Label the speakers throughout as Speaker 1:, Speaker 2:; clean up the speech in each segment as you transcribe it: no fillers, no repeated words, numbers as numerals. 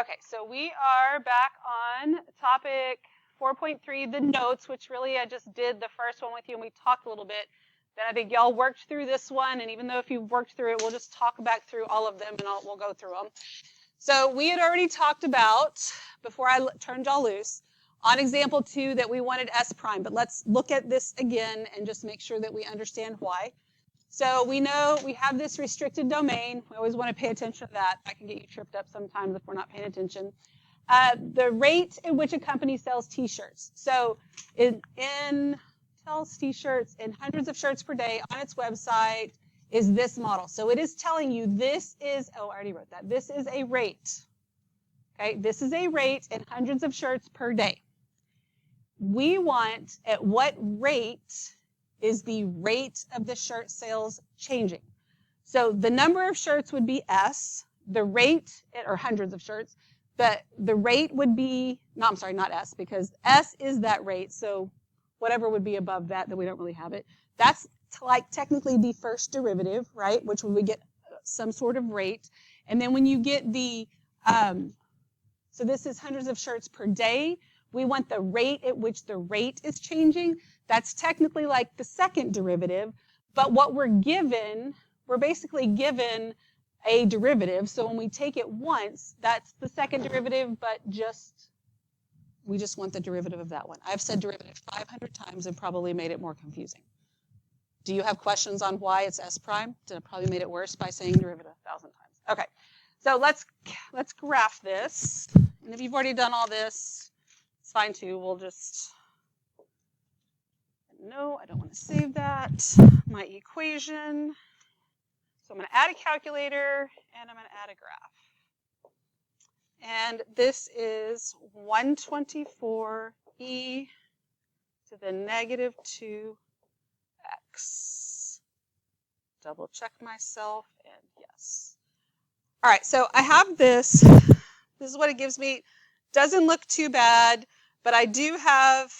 Speaker 1: Okay, so we are back on topic 4.3, the notes, which really I just did the first one with you and we talked a little bit. Then I think y'all worked through this one, and even though if you've worked through it, we'll just talk back through all of them and we'll go through them. So we had already talked about, before I turned y'all loose, on example 2 that we wanted S prime, but let's look at this again and just make sure that we understand why. So we know we have this restricted domain. We always want to pay attention to that. I can get you tripped up sometimes if we're not paying attention. The rate at which a company sells T-shirts. So sells T-shirts in hundreds of shirts per day on its website is this model. So it is telling you this is, I already wrote that. This is a rate. Okay, this is a rate in hundreds of shirts per day. We want at what rate is the rate of the shirt sales changing. So the number of shirts would be S, the rate, or hundreds of shirts, but the rate would be, no, I'm sorry, not S, because S is that rate, so whatever would be above that we don't really have it. That's like technically the first derivative, right, which we would get some sort of rate. And then when you get the, so this is hundreds of shirts per day, we want the rate at which the rate is changing. That's technically like the second derivative, but what we're given, we're basically given a derivative. So when we take it once, that's the second derivative, but we just want the derivative of that one. I've said derivative 500 times and probably made it more confusing. Do you have questions on why it's S prime? Did I probably made it worse by saying derivative 1,000 times? Okay, so let's graph this. And if you've already done all this, it's fine too. We'll just, no, I don't want to save that. My equation. So I'm going to add a calculator and I'm going to add a graph. And this is 124e to the negative 2x. Double check myself, and yes. All right, so I have this. This is what it gives me. Doesn't look too bad, but I do have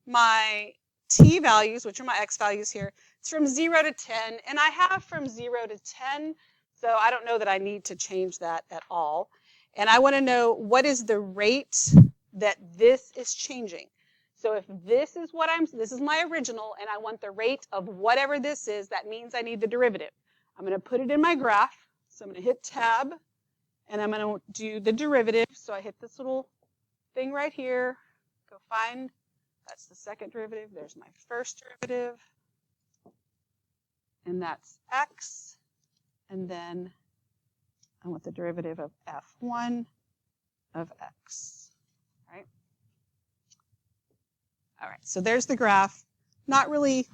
Speaker 1: my t values, which are my x values here. It's from 0 to 10, and I have from 0 to 10, so I don't know that I need to change that at all. And I want to know what is the rate that this is changing. So if this is this is my original, and I want the rate of whatever this is, that means I need the derivative. I'm going to put it in my graph. So I'm going to hit tab, and I'm going to do the derivative. So I hit this little thing right here, go find, that's the second derivative. There's my first derivative, and that's x. And then I want the derivative of f1 of x, right? All right, so there's the graph. Don't really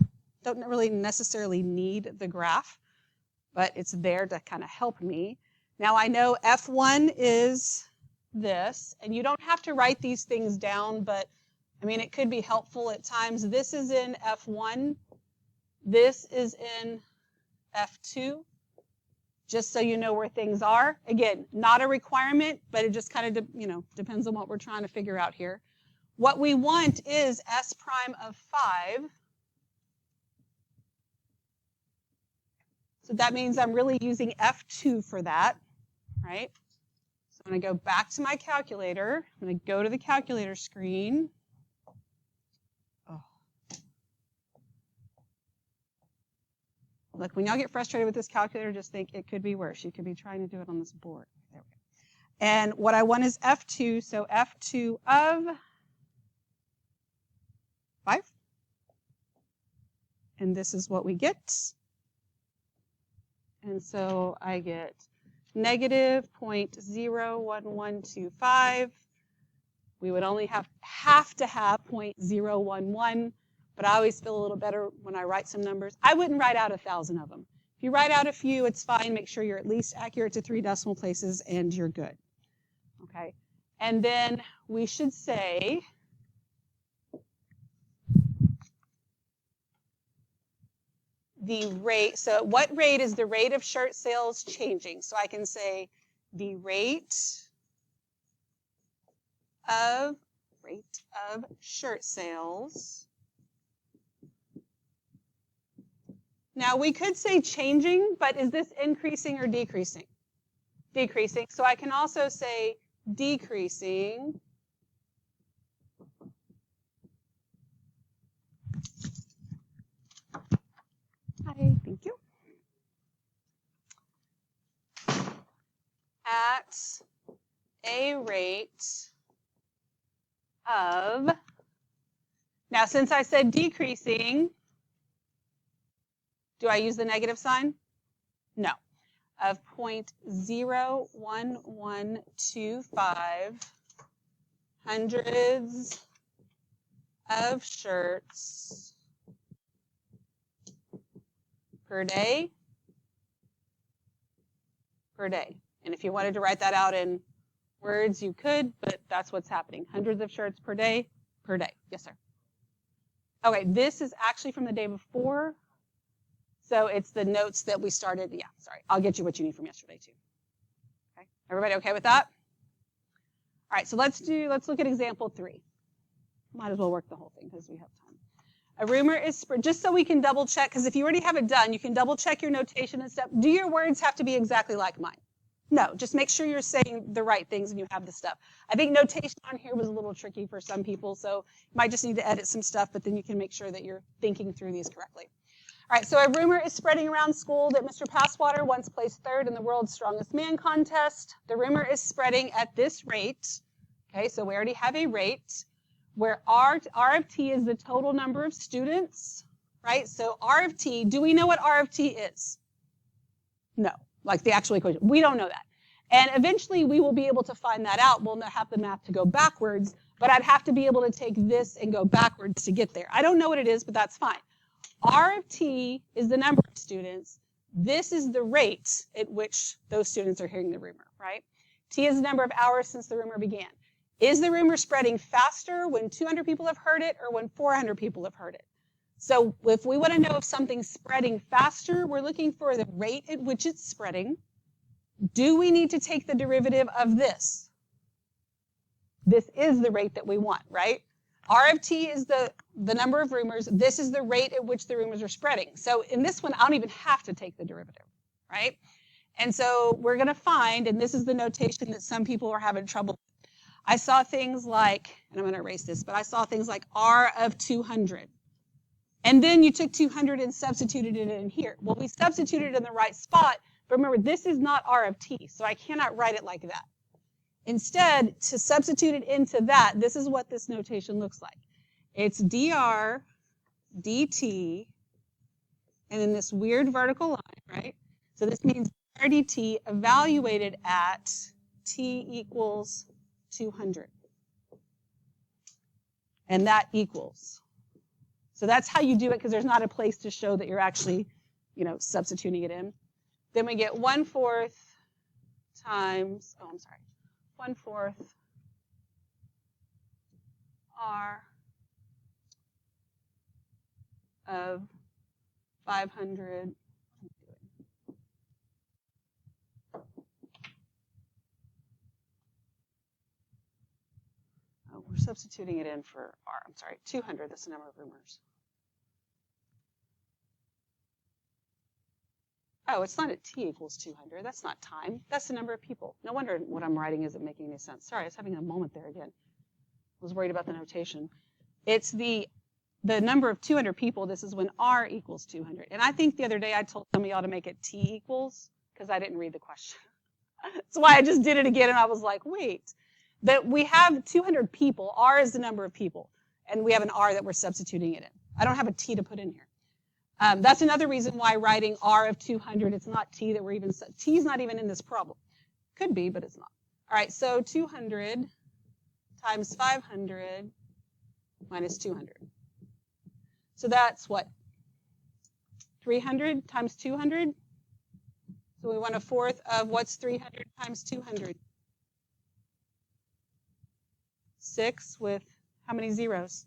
Speaker 1: necessarily need the graph, but it's there to kind of help me. Now I know f1 is this, and you don't have to write these things down, but I mean, it could be helpful at times. This is in f1. This is in f2. Just so you know where things are. Again, not a requirement, but it just kind of depends on what we're trying to figure out here. What we want is S prime of 5. So that means I'm really using F2 for that, right? So I'm going to go back to my calculator. I'm going to go to the calculator screen. Look, when y'all get frustrated with this calculator, just think it could be worse. You could be trying to do it on this board. There we go. And what I want is F2, so F2 of 5. And this is what we get. And so I get negative 0.01125. We would only have to have 0.011. But I always feel a little better when I write some numbers. I wouldn't write out 1,000 of them. If you write out a few, it's fine. Make sure you're at least accurate to 3 decimal places, and you're good. Okay? And then we should say the rate. So what rate is the rate of shirt sales changing? So I can say the rate of shirt sales. Now, we could say changing, but is this increasing or decreasing? Decreasing. So I can also say decreasing thank you. At a rate of, now since I said decreasing, do I use the negative sign? No. Of 0.01125 hundreds of shirts per day. And if you wanted to write that out in words, you could, but that's what's happening. Hundreds of shirts per day. Yes, sir. Okay, this is actually from the day before. So it's the notes that we started. Yeah, sorry. I'll get you what you need from yesterday, too. Okay, everybody okay with that? All right, so let's look at example 3. Might as well work the whole thing because we have time. A rumor is spread, just so we can double check, because if you already have it done, you can double check your notation and stuff. Do your words have to be exactly like mine? No, just make sure you're saying the right things and you have the stuff. I think notation on here was a little tricky for some people, so you might just need to edit some stuff, but then you can make sure that you're thinking through these correctly. All right, so a rumor is spreading around school that Mr. Passwater once placed 3rd in the World's Strongest Man contest. The rumor is spreading at this rate. Okay, so we already have a rate where R of T is the total number of students, right? So R of T, do we know what R of T is? No, like the actual equation. We don't know that. And eventually we will be able to find that out. We'll have the math to go backwards, but I'd have to be able to take this and go backwards to get there. I don't know what it is, but that's fine. R of T is the number of students. This is the rate at which those students are hearing the rumor, right? T is the number of hours since the rumor began. Is the rumor spreading faster when 200 people have heard it or when 400 people have heard it? So if we want to know if something's spreading faster, we're looking for the rate at which it's spreading. Do we need to take the derivative of this? This is the rate that we want, right? R of T is the number of rumors. This is the rate at which the rumors are spreading. So in this one, I don't even have to take the derivative, right? And so we're going to find, and this is the notation that some people are having trouble with. I saw things like, and I'm going to erase this, but I saw things like R of 200. And then you took 200 and substituted it in here. Well, we substituted it in the right spot, but remember, this is not R of T, so I cannot write it like that. Instead, to substitute it into that, this is what this notation looks like. It's dr dt, and then this weird vertical line, right? So this means dr dt evaluated at t equals 200. And that equals. So that's how you do it, because there's not a place to show that you're actually, substituting it in. Then we get 1/4 times, 1/4 R of 500. Oh, we're substituting it in for R. 200. That's the number of rumors. Oh, it's not at T equals 200. That's not time. That's the number of people. No wonder what I'm writing isn't making any sense. Sorry, I was having a moment there again. I was worried about the notation. It's the number of 200 people. This is when R equals 200. And I think the other day I told some of y'all to make it T equals because I didn't read the question. That's why I just did it again, and I was like, wait. That we have 200 people. R is the number of people. And we have an R that we're substituting it in. I don't have a T to put in here. That's another reason why writing R of 200, it's not T that we're even, T's not even in this problem. Could be, but it's not. All right, so 200 times 500 minus 200. So that's what? 300 times 200? So we want 1/4 of what's 300 times 200? 6 with how many zeros?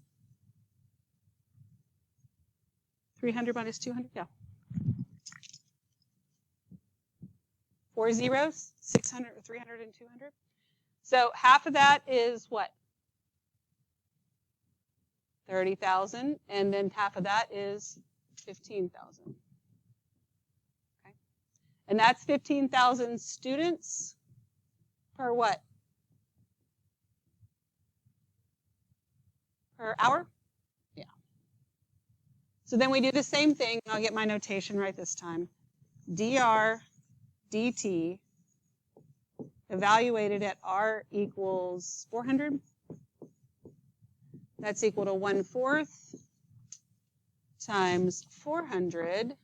Speaker 1: 300 minus 200? Yeah. 4 zeros? 600, 300, and 200? So half of that is what? 30,000. And then half of that is 15,000. Okay. And that's 15,000 students per what? per hour? Yeah. So then we do the same thing. I'll get my notation right this time. dr dt evaluated at r equals 400. That's equal to 1/4 times 400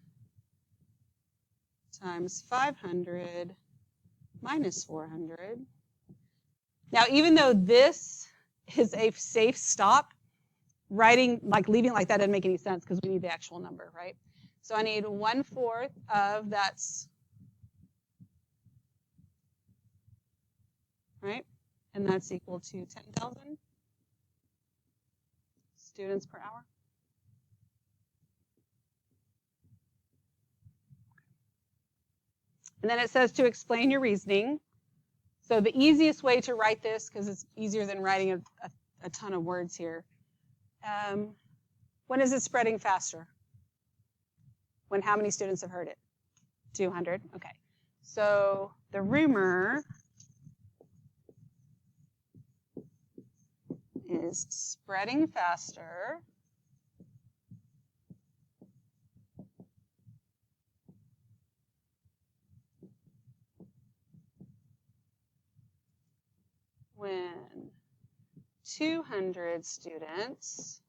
Speaker 1: times 500 minus 400. Now, even though this is a safe stop, leaving like that doesn't make any sense because we need the actual number, right? So I need 1/4 of that's, right? And that's equal to 10,000 students per hour. And then it says to explain your reasoning. So the easiest way to write this, because it's easier than writing a ton of words here, when is it spreading faster? When how many students have heard it? 200. Okay. So the rumor is spreading faster when 200 students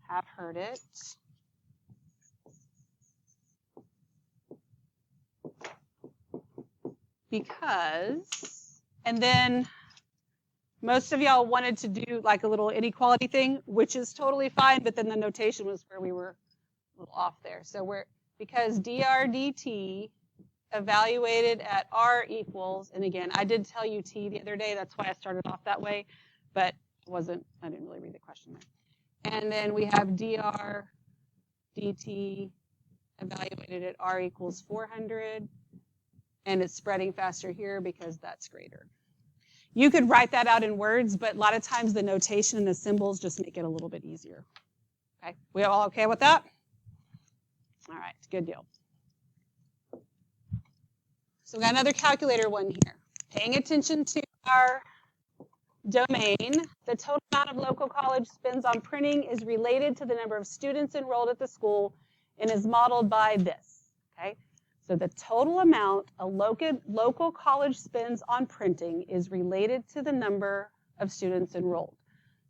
Speaker 1: have heard it because, and then most of y'all wanted to do like a little inequality thing, which is totally fine, but then the notation was where we were a little off there. So because dr dt evaluated at r equals, and again, I did tell you t the other day, that's why I started off that way, but I didn't really read the question there. And then we have dr dt evaluated at r equals 400, and it's spreading faster here because that's greater. You could write that out in words, but a lot of times the notation and the symbols just make it a little bit easier. Okay, we all okay with that? All right, good deal. So we got another calculator one here. Paying attention to our domain, the total amount of local college spends on printing is related to the number of students enrolled at the school and is modeled by this. Okay, so the total amount a local college spends on printing is related to the number of students enrolled.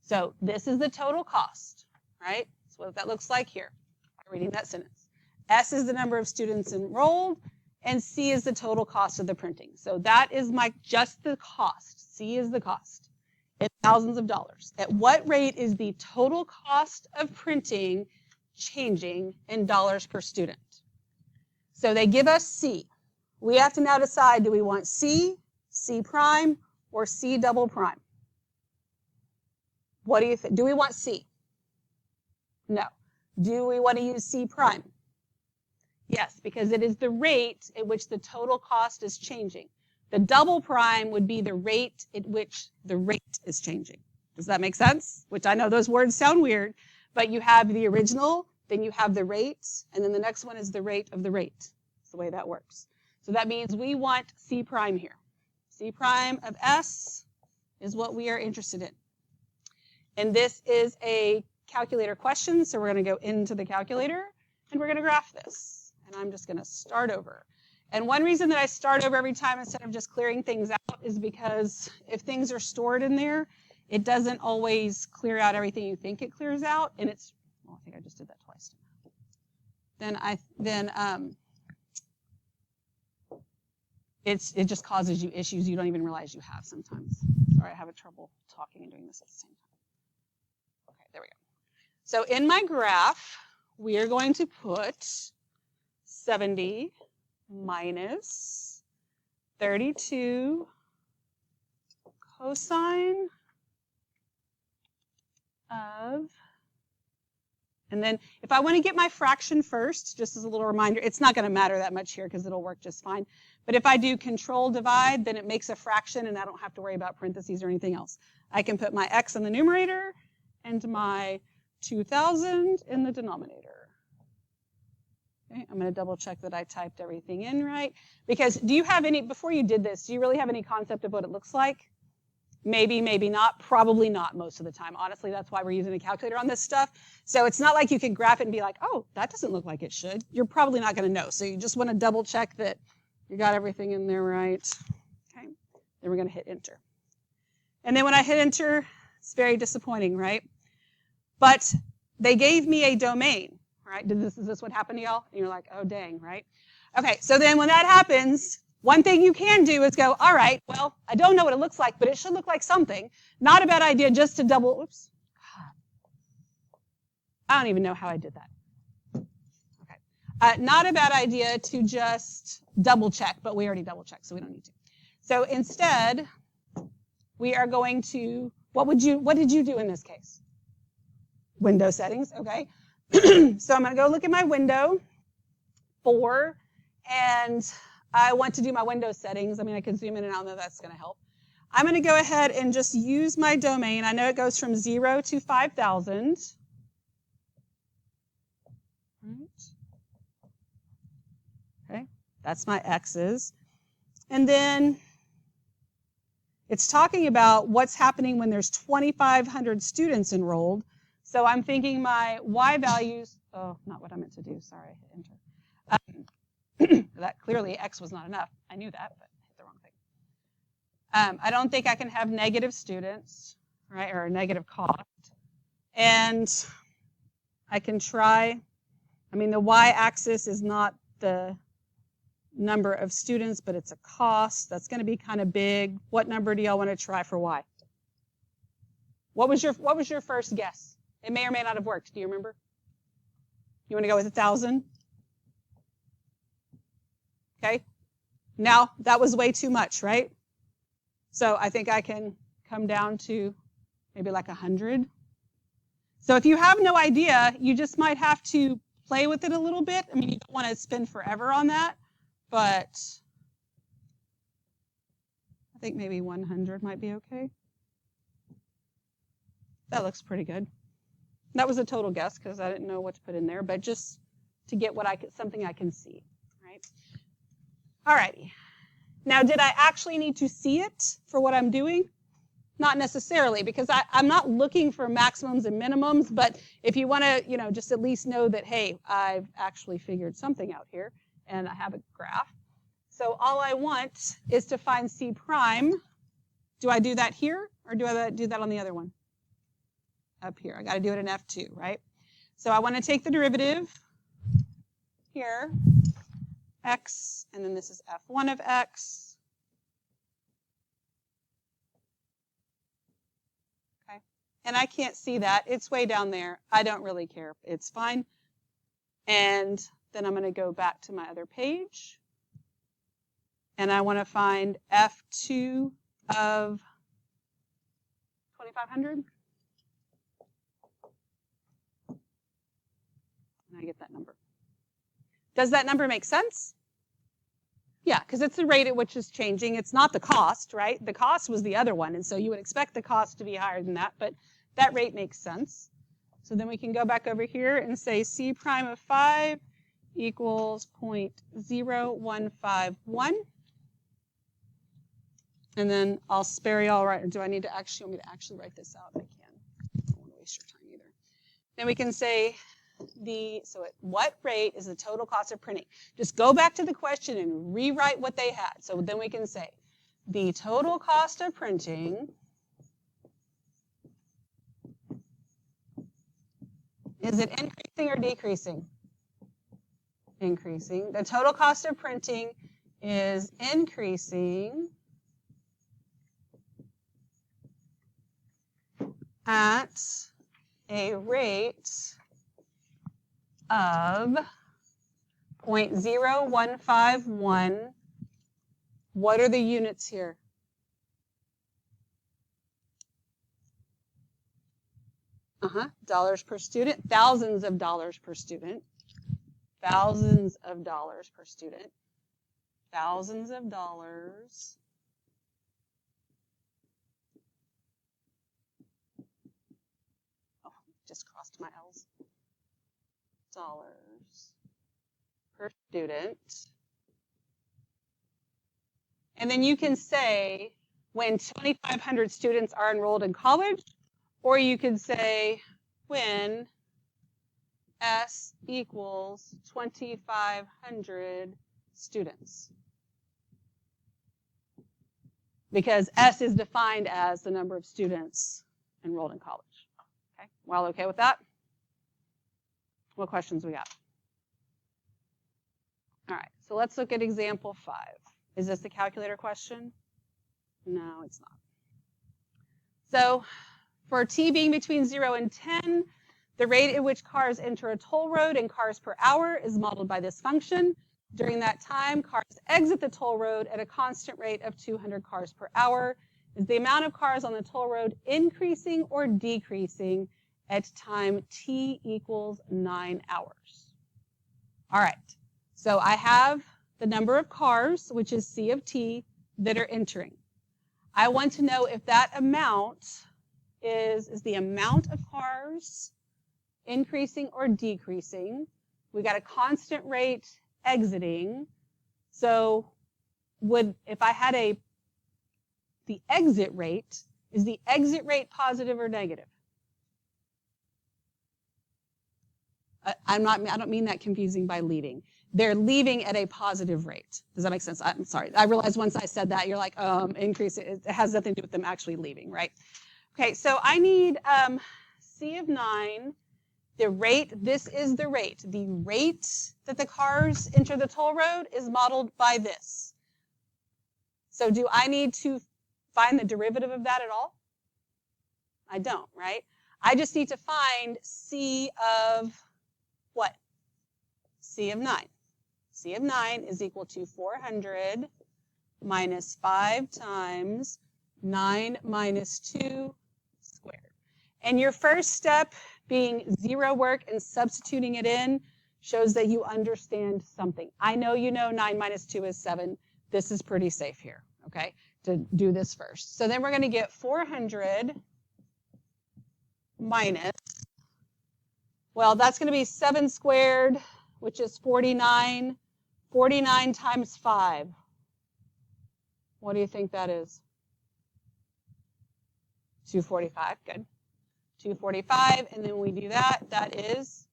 Speaker 1: So this is the total cost, right? That's what that looks like here by reading that sentence. S is the number of students enrolled, and C is the total cost of the printing. So that is just the cost. C is the cost in thousands of dollars. At what rate is the total cost of printing changing in dollars per student? So they give us C. We have to now decide, do we want C, C prime, or C double prime? What do you think? Do we want C? No. Do we want to use C prime? Yes, because it is the rate at which the total cost is changing. The double prime would be the rate at which the rate is changing. Does that make sense? Which I know those words sound weird, but you have the original, then you have the rate, and then the next one is the rate of the rate. That's the way that works. So that means we want C prime here. C prime of S is what we are interested in. And this is a calculator question, so we're going to go into the calculator, and we're going to graph this. And I'm just going to start over. And one reason that I start over every time instead of just clearing things out is because if things are stored in there, it doesn't always clear out everything you think it clears out. And it's, well, I think I just did that twice. It just causes you issues you don't even realize you have sometimes. Sorry, I have trouble talking and doing this at the same time. Okay, there we go. So in my graph, we are going to put 70 minus 32 cosine of, and then if I want to get my fraction first, just as a little reminder, it's not going to matter that much here because it'll work just fine. But if I do control divide, then it makes a fraction and I don't have to worry about parentheses or anything else. I can put my x in the numerator and my 2000 in the denominator. Okay, I'm going to double check that I typed everything in right. Because do you have any, before you did this, do you really have any concept of what it looks like? Maybe, maybe not, probably not most of the time. Honestly, that's why we're using a calculator on this stuff. So it's not like you can graph it and be like, oh, that doesn't look like it should. You're probably not going to know. So you just want to double check that you got everything in there right. Okay. Then we're going to hit enter. And then when I hit enter, it's very disappointing, right? But they gave me a domain, right? Is this what happened to y'all? And you're like, oh, dang, right? Okay, so then when that happens, one thing you can do is go, all right, well, I don't know what it looks like, but it should look like something. Not a bad idea just to double, oops. I don't even know how I did that. Okay. Not a bad idea to just double check, but we already double checked, so we don't need to. So instead, we are going to, what did you do in this case? Window settings, okay. So I'm going to go look at my window 4, and I want to do my Windows settings. I mean, I can zoom in and I know that's going to help. I'm going to go ahead and just use my domain. I know it goes from 0 to 5,000. Right. Okay, that's my X's. And then it's talking about what's happening when there's 2,500 students enrolled. So I'm thinking my Y values, oh, not what I meant to do. Sorry, I hit enter. That clearly X was not enough. I knew that, but I hit the wrong thing. I don't think I can have negative students, right, or a negative cost. And I can try, I mean, the Y-axis is not the number of students, but it's a cost. That's going to be kind of big. What number do y'all want to try for Y? What was your first guess? It may or may not have worked. Do you remember? You want to go with 1,000? Okay. Now, that was way too much, right? So I think I can come down to maybe like 100. So if you have no idea, you just might have to play with it a little bit. I mean, you don't want to spend forever on that, but I think maybe 100 might be okay. That looks pretty good. That was a total guess because I didn't know what to put in there, but just to get something I can see, right? Alrighty. Now, did I actually need to see it for what I'm doing? Not necessarily, because I'm not looking for maximums and minimums, but if you want to, just at least know that, hey, I've actually figured something out here, and I have a graph. So all I want is to find C prime. Do I do that here, or do I do that on the other one? Up here. I got to do it in F2, right? So I want to take the derivative here, x, and then this is F1 of x. Okay. And I can't see that. It's way down there. I don't really care. It's fine. And then I'm going to go back to my other page. And I want to find F2 of 2,500. And I get that number. Does that number make sense? Yeah, because it's the rate at which it's changing. It's not the cost, right? The cost was the other one, and so you would expect the cost to be higher than that, but that rate makes sense. So then we can go back over here and say C prime of 5 equals 0.0151. And then I'll spare y'all right. Do I need to actually want me to actually write this out? I can. I don't want to waste your time either. Then we can say so at what rate is the total cost of printing? Just go back to the question and rewrite what they had. So then we can say the total cost of printing is it increasing or decreasing? Increasing. The total cost of printing is increasing at a rate of 0.0151. What are the units here? Dollars per student, thousands of dollars per student, thousands of dollars per student, thousands of dollars. Oh, just crossed my L's. Dollars per student. And then you can say when 2,500 students are enrolled in college, or you could say when S equals 2,500 students. Because S is defined as the number of students enrolled in college. Okay, we're all okay with that? What questions we got? All right, so let's look at example 5. Is this the calculator question? No, it's not. So for t being between 0 and 10, the rate at which cars enter a toll road in cars per hour is modeled by this function. During that time, cars exit the toll road at a constant rate of 200 cars per hour. Is the amount of cars on the toll road increasing or decreasing at time t equals 9 hours? All right, so I have the number of cars, which is C of t, that are entering. I want to know if that amount is the amount of cars increasing or decreasing. We got a constant rate exiting. So if I had the exit rate, is the exit rate positive or negative? I don't mean that confusing by leaving. They're leaving at a positive rate. Does that make sense? I'm sorry. I realized once I said that, you're like, increase. It has nothing to do with them actually leaving, right? Okay, so I need C of 9. The rate, this is the rate. The rate that the cars enter the toll road is modeled by this. So do I need to find the derivative of that at all? I don't, right? I just need to find C of what? C of 9. C of 9 is equal to 400 minus 5 times 9 minus 2 squared. And your first step, being zero work and substituting it in, shows that you understand something. I know you know 9 minus 2 is 7. This is pretty safe here, okay, to do this first. So then we're going to get 400 minus, well, that's going to be 7 squared, which is 49. 49 times 5. What do you think that is? 245, good. 245, and then we do that. That is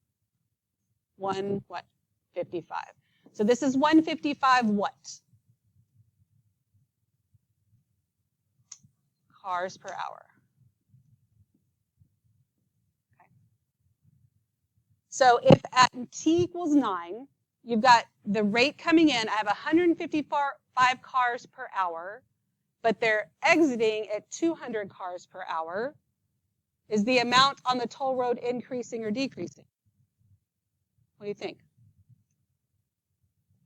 Speaker 1: 155. So this is 155 what? Cars per hour. Okay. So if at t equals 9, you've got the rate coming in. I have 155 cars per hour, but they're exiting at 200 cars per hour. Is the amount on the toll road increasing or decreasing? What do you think?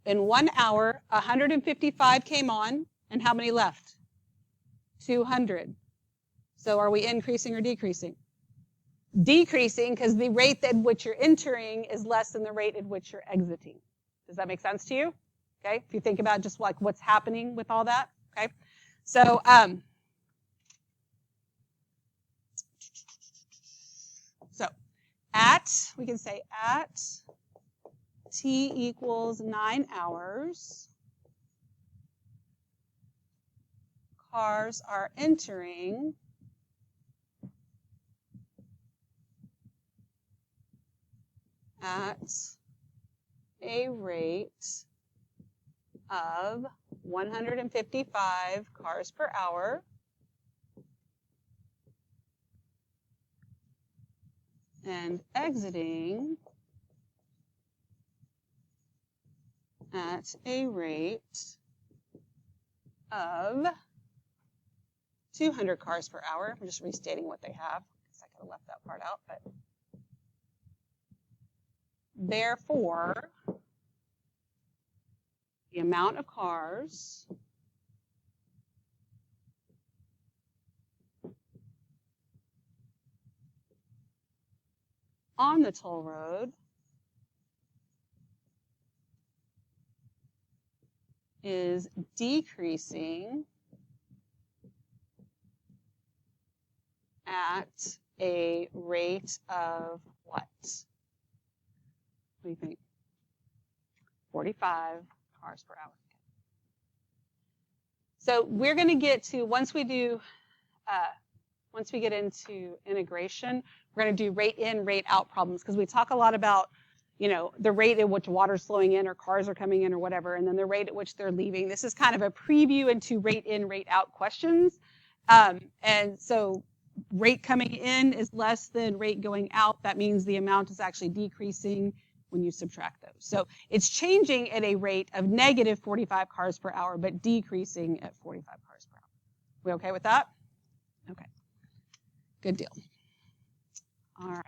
Speaker 1: In 1 hour, 155 came on, and how many left? 200. So are we increasing or decreasing? Decreasing, because the rate at which you're entering is less than the rate at which you're exiting. Does that make sense to you? Okay, if you think about just like what's happening with all that. Okay, so we can say at t equals 9 hours, cars are entering at a rate of 155 cars per hour and exiting at a rate of 200 cars per hour. I'm just restating what they have, because I could have left that part out, but therefore, the amount of cars on the toll road is decreasing at a rate of what? What do you think? 45 cars per hour. So we're going to get to, once we get into integration, we're going to do rate in, rate out problems, because we talk a lot about, the rate at which water's flowing in or cars are coming in or whatever, and then the rate at which they're leaving. This is kind of a preview into rate in, rate out questions. And so rate coming in is less than rate going out. That means the amount is actually decreasing when you subtract those. So it's changing at a rate of negative 45 cars per hour, but decreasing at 45 cars per hour. We okay with that? Okay. Good deal. All right.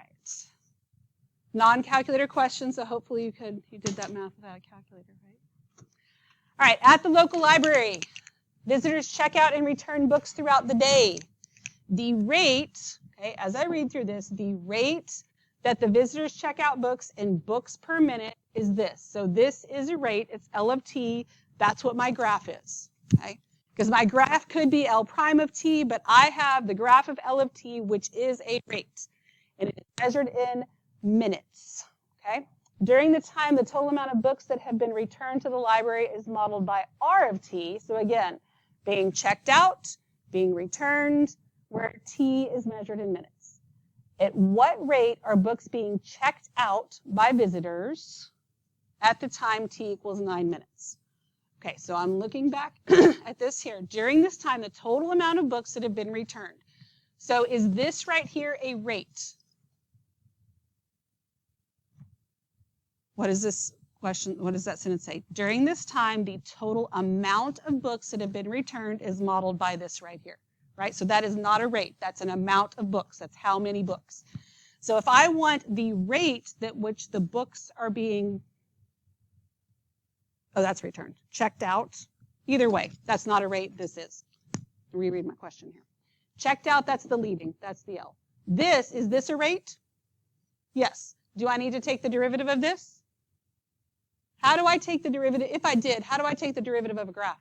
Speaker 1: Non-calculator question, so hopefully you did that math without a calculator, right? All right, at the local library, visitors check out and return books throughout the day. The rate, okay, as I read through this, the rate that the visitors check out books in books per minute is this. So this is a rate, it's L of t, that's what my graph is, okay? Because my graph could be L prime of t, but I have the graph of L of t, which is a rate, and it is measured in minutes, okay? During the time, the total amount of books that have been returned to the library is modeled by R of t, so again, being checked out, being returned, where t is measured in minutes. At what rate are books being checked out by visitors at the time t equals 9 minutes? Okay, so I'm looking back at this here. During this time, the total amount of books that have been returned. So is this right here a rate? What is this question? What does that sentence say? During this time, the total amount of books that have been returned is modeled by this right here, right? So that is not a rate. That's an amount of books. That's how many books. So if I want the rate at which the books are being, oh, that's returned, checked out. Either way, that's not a rate. This is. Reread my question here. Checked out, that's the leaving. That's the L. Is this a rate? Yes. Do I need to take the derivative of this? How do I take the derivative? If I did, how do I take the derivative of a graph?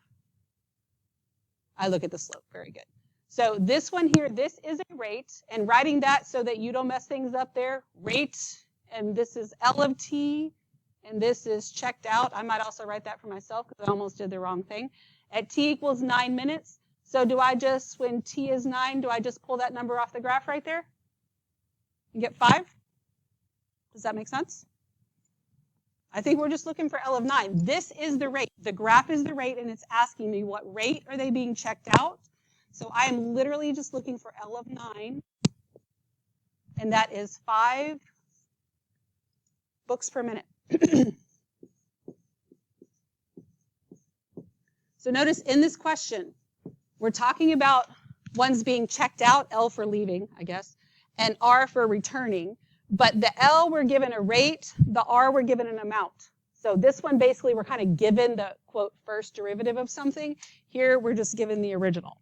Speaker 1: I look at the slope. Very good. So this one here, this is a rate, and writing that so that you don't mess things up there, rate, and this is L of t, and this is checked out. I might also write that for myself because I almost did the wrong thing. At t equals 9 minutes, so do I just, when t is 9, do I just pull that number off the graph right there and get 5? Does that make sense? I think we're just looking for L of 9. This is the rate. The graph is the rate, and it's asking me what rate are they being checked out. So I am literally just looking for L of 9, and that is 5 books per minute. So notice in this question, we're talking about ones being checked out, L for leaving, I guess, and R for returning. But the L, we're given a rate. The R, we're given an amount. So this one, basically, we're kind of given the, quote, first derivative of something. Here, we're just given the original.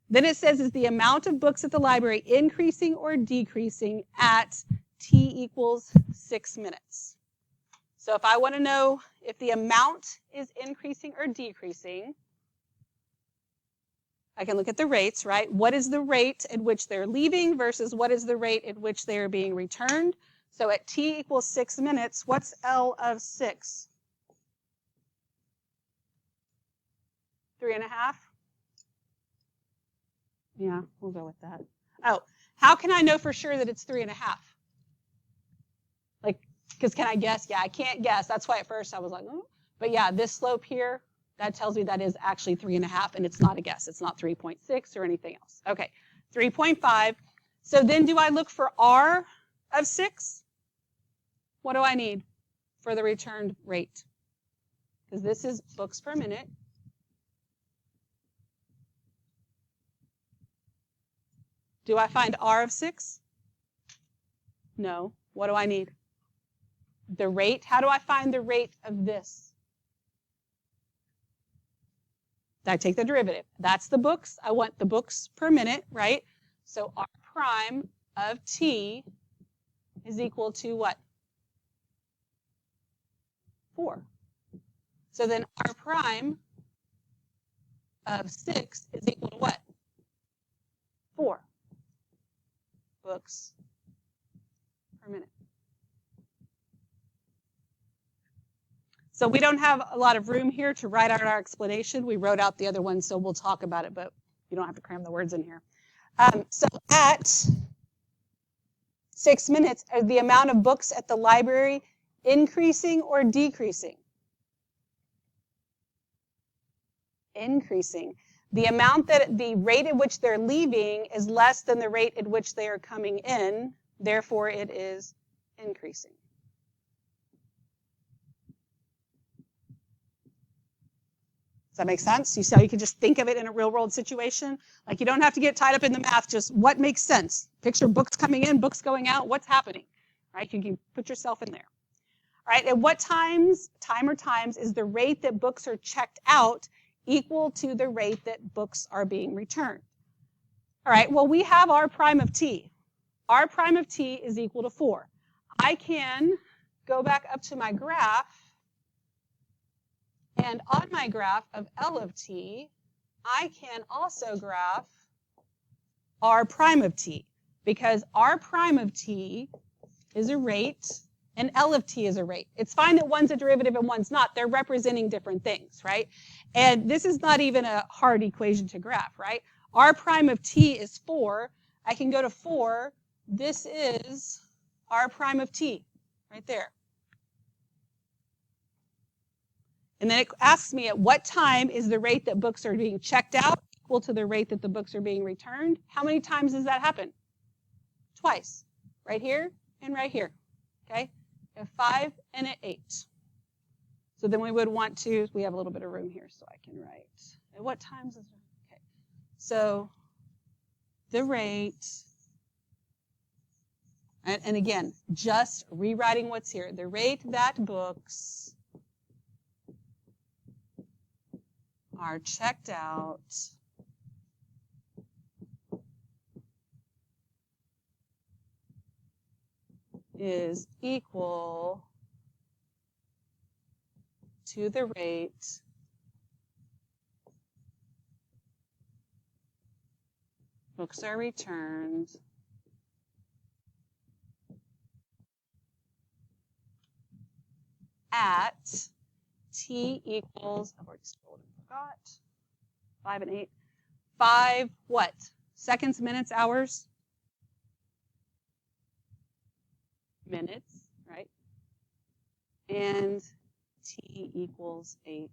Speaker 1: Then it says, is the amount of books at the library increasing or decreasing at t equals 6 minutes? So if I want to know if the amount is increasing or decreasing, I can look at the rates, right? What is the rate at which they're leaving versus what is the rate at which they are being returned? So at t equals 6 minutes, what's L of 6? 3.5? Yeah, we'll go with that. Oh, how can I know for sure that it's 3.5? Like, because can I guess? Yeah, I can't guess. That's why at first I was like, oh. But yeah, this slope here, that tells me that is actually 3.5, and it's not a guess. It's not 3.6 or anything else. Okay, 3.5. So then do I look for R of 6? What do I need for the returned rate? Because this is books per minute. Do I find R of 6? No. What do I need? The rate. How do I find the rate of this? I take the derivative. That's the books. I want the books per minute, right? So R prime of t is equal to what? 4. So then R prime of 6 is equal to what? 4 books per minute. So we don't have a lot of room here to write out our explanation. We wrote out the other one, so we'll talk about it, but you don't have to cram the words in here. So at 6 minutes, are the amount of books at the library increasing or decreasing? Increasing. The amount that the rate at which they're leaving is less than the rate at which they are coming in, therefore it is increasing. Does that make sense? You see how you can just think of it in a real world situation? Like you don't have to get tied up in the math, just what makes sense. Picture books coming in, books going out, what's happening, right? You can put yourself in there. All right, at what times is the rate that books are checked out equal to the rate that books are being returned? All right, well, we have r prime of t. R prime of t is equal to 4. I can go back up to my graph, and on my graph of L of t, I can also graph r prime of t, because r prime of t is a rate, and L of t is a rate. It's fine that one's a derivative and one's not. They're representing different things, right? And this is not even a hard equation to graph, right? R prime of t is 4. I can go to 4. This is r prime of t, right there. And then it asks me at what time is the rate that books are being checked out equal to the rate that the books are being returned? How many times does that happen? Twice. Right here and right here. Okay? At 5 and at 8. So then we would want to, we have a little bit of room here so I can write. At what times is it? Okay. So the rate, and again, just rewriting what's here. The rate that books are checked out is equal to the rate books are returned at t equals, I've already scrolled and forgot, 5 and 8. 5 what? Seconds, minutes, hours? Minutes, right? And t equals 8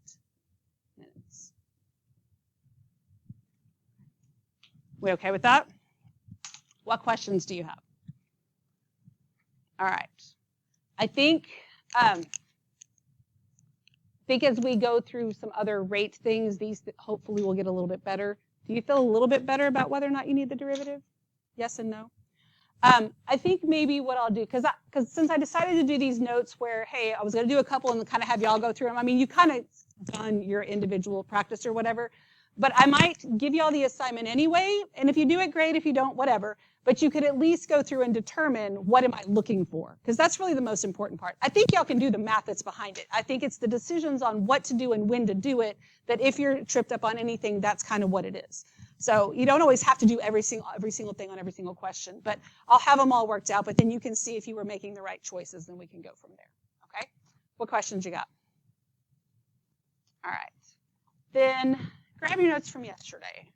Speaker 1: minutes. We okay with that? What questions do you have? All right. I think as we go through some other rate things, these hopefully will get a little bit better. Do you feel a little bit better about whether or not you need the derivative? Yes and no? I think maybe what I'll do, because since I decided to do these notes where, hey, I was going to do a couple and kind of have y'all go through them. I mean, you kind of done your individual practice or whatever, but I might give y'all the assignment anyway. And if you do it, great. If you don't, whatever. But you could at least go through and determine what am I looking for, because that's really the most important part. I think y'all can do the math that's behind it. I think it's the decisions on what to do and when to do it that if you're tripped up on anything, that's kind of what it is. So you don't always have to do every single thing on every single question, but I'll have them all worked out, but then you can see if you were making the right choices, and we can go from there, okay? What questions you got? All right. Then grab your notes from yesterday.